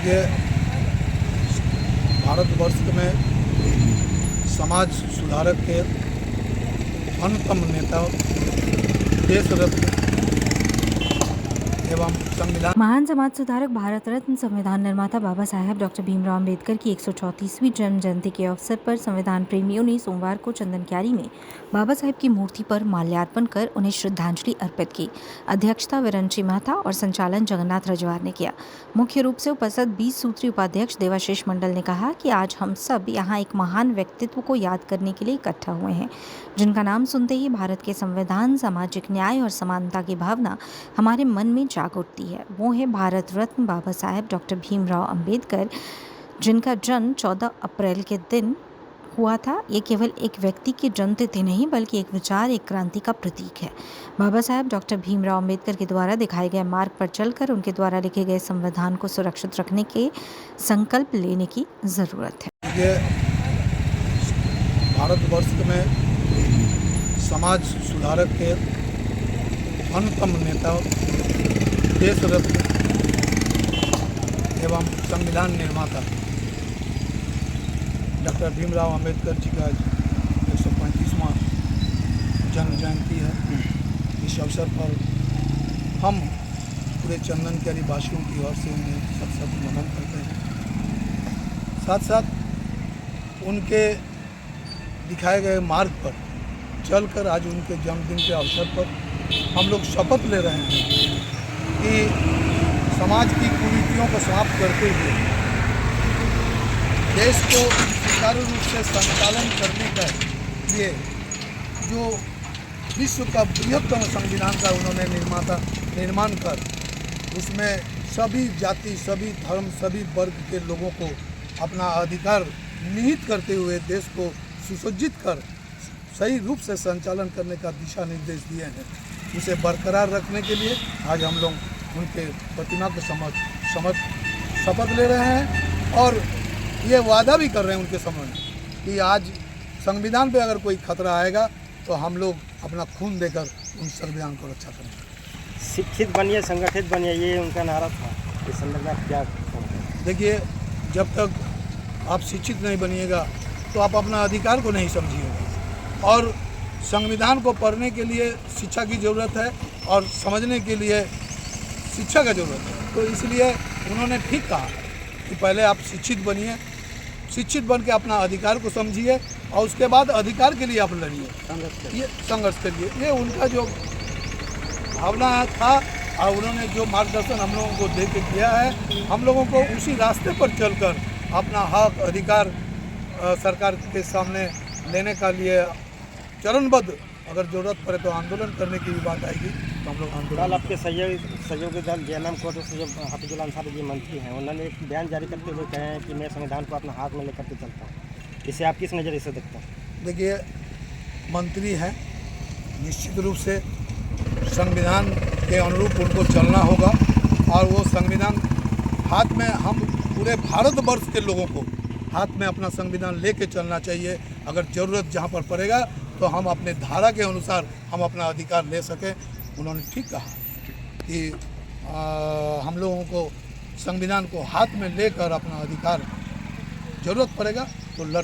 देखिए, भारतवर्ष में समाज सुधारक के अन्यतम नेता, देश रत्न एवं संविधान महान समाज सुधारक, भारत रत्न, संविधान निर्माता बाबा साहेब डॉक्टर भीमराव अंबेडकर की 134वीं जन्म जयंती के अवसर पर संविधान प्रेमियों ने सोमवार को चंदन क्यारी में बाबा साहेब की मूर्ति पर माल्यार्पण कर उन्हें श्रद्धांजलि अर्पित की। अध्यक्षता विरंची मेहता और संचालन जगन्नाथ रजवार ने किया। मुख्य रूप से उपस्थित 20 सूत्री उपाध्यक्ष देवाशीष मंडल ने कहा कि आज हम सब यहाँ एक महान व्यक्तित्व को याद करने के लिए इकट्ठा हुए हैं, जिनका नाम सुनते ही भारत के संविधान, सामाजिक न्याय और समानता की भावना हमारे मन में जाग उठती है। वो है भारत रत्न बाबा साहेब डॉक्टर भीमराव अंबेडकर, जिनका जन्म 14 अप्रैल के दिन हुआ था। ये केवल एक व्यक्ति की जन्मतिथि नहीं, बल्कि एक विचार, एक क्रांति का प्रतीक है। बाबा साहेब डॉक्टर भीमराव अंबेडकर के द्वारा दिखाए गए मार्ग पर चलकर उनके द्वारा लिखे गए संविधान को सुरक्षित रखने के संकल्प लेने की ज़रूरत है। ये भारतवर्ष में समाज सुधारक के अन्यतम नेता, देश रत्न एवं संविधान निर्माता डॉक्टर भीमराव अंबेडकर जी का 135वां जन्म जयंती है। इस अवसर पर हम पूरे चंदन क्यारी वासियों की ओर से उन्हें सत नमन करते हैं। साथ साथ उनके दिखाए गए मार्ग पर चलकर आज उनके जन्मदिन के अवसर पर हम लोग शपथ ले रहे हैं कि समाज की कुरीतियों को समाप्त करते हुए देश को सुचारू रूप से संचालन करने के लिए जो विश्व का बृहत्तम संविधान का उन्होंने निर्माण कर उसमें सभी जाति, सभी धर्म, सभी वर्ग के लोगों को अपना अधिकार निहित करते हुए देश को सुसज्जित कर सही रूप से संचालन करने का दिशा निर्देश दिए हैं। उसे बरकरार रखने के लिए आज हम लोग उनके प्रतिमा के समक्ष शपथ ले रहे हैं और ये वादा भी कर रहे हैं उनके समक्ष कि आज संविधान पे अगर कोई खतरा आएगा तो हम लोग अपना खून देकर उन संविधान को रक्षा करेंगे। शिक्षित बनिए, संगठित बनिए, ये उनका नारा था। इस संदर्भ में क्या देखिए, जब तक आप शिक्षित नहीं बनिएगा तो आप अपना अधिकार को नहीं समझिएगा और संविधान को पढ़ने के लिए शिक्षा की ज़रूरत है और समझने के लिए शिक्षा का ज़रूरत है। तो इसलिए उन्होंने ठीक कहा कि पहले आप शिक्षित बनिए, शिक्षित बन के अपना अधिकार को समझिए और उसके बाद अधिकार के लिए आप लड़िए, ये संघर्ष करिए। ये उनका जो भावना था और उन्होंने जो मार्गदर्शन हम लोगों को दे के किया है, हम लोगों को उसी रास्ते पर चलकर अपना हक अधिकार सरकार के सामने लेने का लिए चरणबद्ध, अगर ज़रूरत पड़े तो आंदोलन करने की भी बात आएगी तो हम लोग आंदोलन। कल आपके सहयोगी दल जयराम कोर्ट से जो हाफिजुल अंसारी जी मंत्री हैं, उन्होंने एक बयान जारी करते हुए कहे हैं कि मैं संविधान को अपना हाथ में लेकर के चलता हूँ। इसे आप किस नज़रिए से देखते हैं? देखिए, मंत्री हैं, निश्चित रूप से संविधान के अनुरूप उनको चलना होगा और वो संविधान हाथ में, हम पूरे भारतवर्ष के लोगों को हाथ में अपना संविधान लेके चलना चाहिए। अगर ज़रूरत जहाँ पर पड़ेगा तो हम अपने धारा के अनुसार हम अपना अधिकार ले सकें। उन्होंने ठीक कहा कि हम लोगों को संविधान को हाथ में लेकर अपना अधिकार ज़रूरत पड़ेगा तो